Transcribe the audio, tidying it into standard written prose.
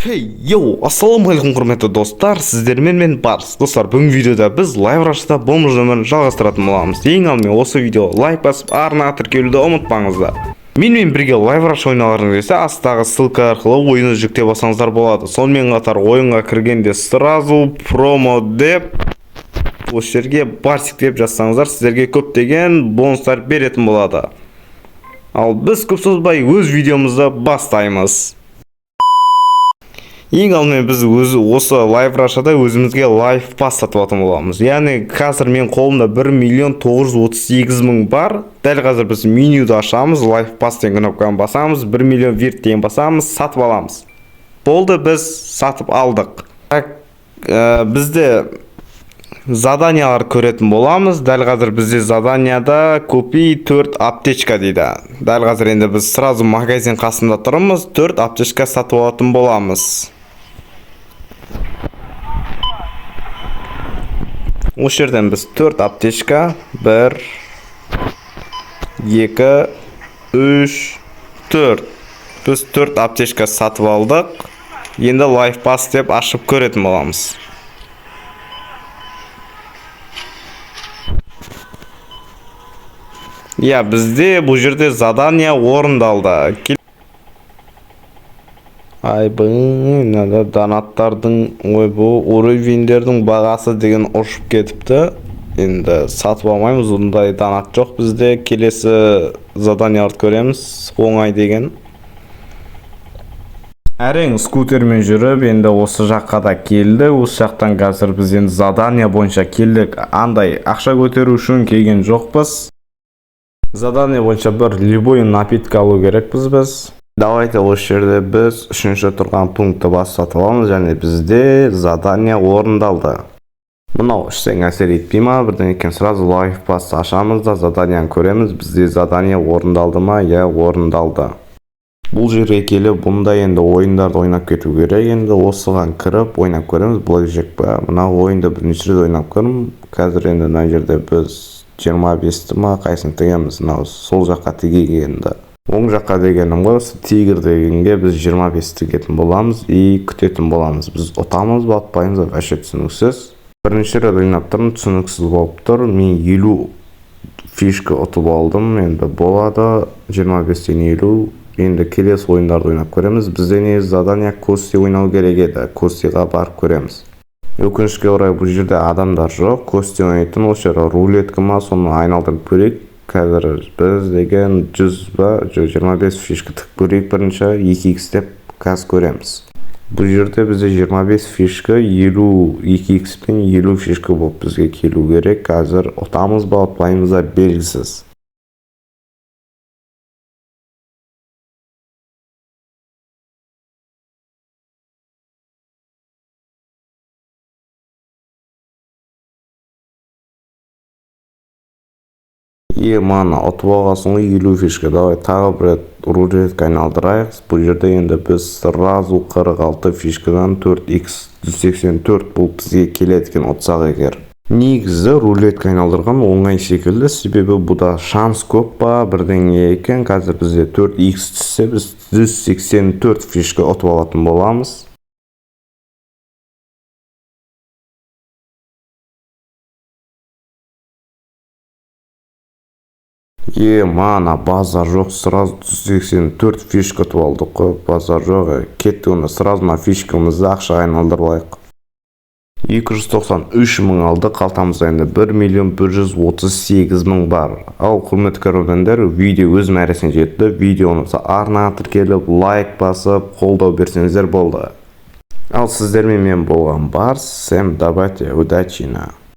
Ассалаумағалейкум құрметті достар, сіздермен мен Барс. Достар, бүгінгі видеода біз лайв рашта бомж өмірін жалғастыратын боламыз. Ең алдымен осы видео лайк басып, арнаға тіркелуді ұмытпаңыздар. Менімен бірге лайв раш ойналарыңыз келсе, астағы ссылка арқылы ойынды жүктеп алсаңыздар болады. Сонымен қатар ойынға кіргенде сразу промо деп осы жерге Барсик деп жазсаңыздар, сіздерге көптеген бонустар беретін болады. Ал біз көп созбай өз видеомызды бастаймыз. Ең алдымен біз осы лайв рашада өзімізге лайв пас сатып алатын боламыз. Яғни қазір мен қолымда 1.938.000 бар. Дәл қазір біз менюді ашамыз, лайв пас деген кнопканы басамыз, 1 миллион вирт деген басамыз, сатып аламыз. Болды, біз сатып алдық. Бізде заданиялар көретін боламыз. Дәл қазір бізде заданияда купи 4 аптечка дейді. Дәл қазір енді біз сразу магазин қасында тұрмыз, 4 аптечка сатып алатын боламыз. Осы жерден біз 4 аптечка, 1, 2, 3, 4. Біз 4 аптечка сатып алдық. Енді лайф пас деп ашып көретін боламыз. Бізде бұл жерде задания орындалды. Донаттардың уровендердің бағасы деген ұршып кетіпті. Енді сатып алмаймыз, ондай донат жоқ бізде. Келесі заданияларды көреміз, оңай деген. Әрең скутермен жүріп, енді осы жаққа да келді. Осы жақтан қазір біз енді задания бойынша келдік. Андай ақша көтеру үшін келген жоқпыз. Задания бойынша бір любой напитка алу керекпіз біз. Давайте осы жерде біз үшінші тұрған пунктті бас сатып аламыз, және бізде задания орындалды. Мынау ішсең әсер етпей ма? Бірден екен сразу лайф пас ашамыз да заданияны көреміз. Бізде задания орындалды ма? Орындалды. Бұл жерге келіп, бұнда енді ойындарды ойнап кету керек. Енді осыған кіріп ойнап көреміз. Blackjack па? Мынау ойынды бірінші рет ойнап көрім. Қазір енді мына жерде біз 25-ті ма қайсын тегеміз. Мынау сол жаққа тегегенді. Оң жаққа дегенім ғой, тигр дегенге біз 25 тегетін боламыз и күтетін боламыз. Біз ұтамыз ба, ұтпаймыз ба, вообще түсініксіз. Бірінші рет ойнап тұрмын, түсініксіз болып тұр. Мен 50 фишка ұтып алдым. Енді болады 25-тен 50. Енді келесі ойындарды ойнап көреміз. Бізде не задания Кости ойнау керек еді. Костиға барып көреміз. Өкінішке орай бұл жерде адамдар жоқ. Кости ойнайтын осы жерде рулетка ма, соны айналдырып көрейік. Қазір біз деген 100 ба, 25 фишка тік көрейік бірінші, 2x деп қазір көреміз. Бұл жерде бізде 25 фишка, 2x пен 50 фишка болып бізге келу керек. Қазір ұтамыз ба, ұтпаймыз ба белгісіз. Мана, ұтып алғасын ғой 50 фишка. Давай тағы бір рулетка айналдырайық. Бұл жерде енді біз сразу 46 фишкадан 4x 184 бұл бізге келеткен ұтсақ егер. Негізі рулетка айналдырған оңай секілді, себебі бұда шанс көп па бірдеңе екен. Қазір бізде 4x түссе біз 184 фишка ұтып алатын боламыз. Мана, базар жоқ, сразу 184 фишка ұтып алдық қой, базар жоқ. Кетті оны, сразу на фишкамызды ақшаға айналдырып 293 мың алды, қалтамызда енді 1.138.000 бар. Ал құрметті көрермендер, видео өз мәресіне жетті. Видеоны арнаға тіркеліп, лайк басып, қолдау берсеңіздер болды. Ал сіздермен мен болған Барс. Всем давайте, удачи.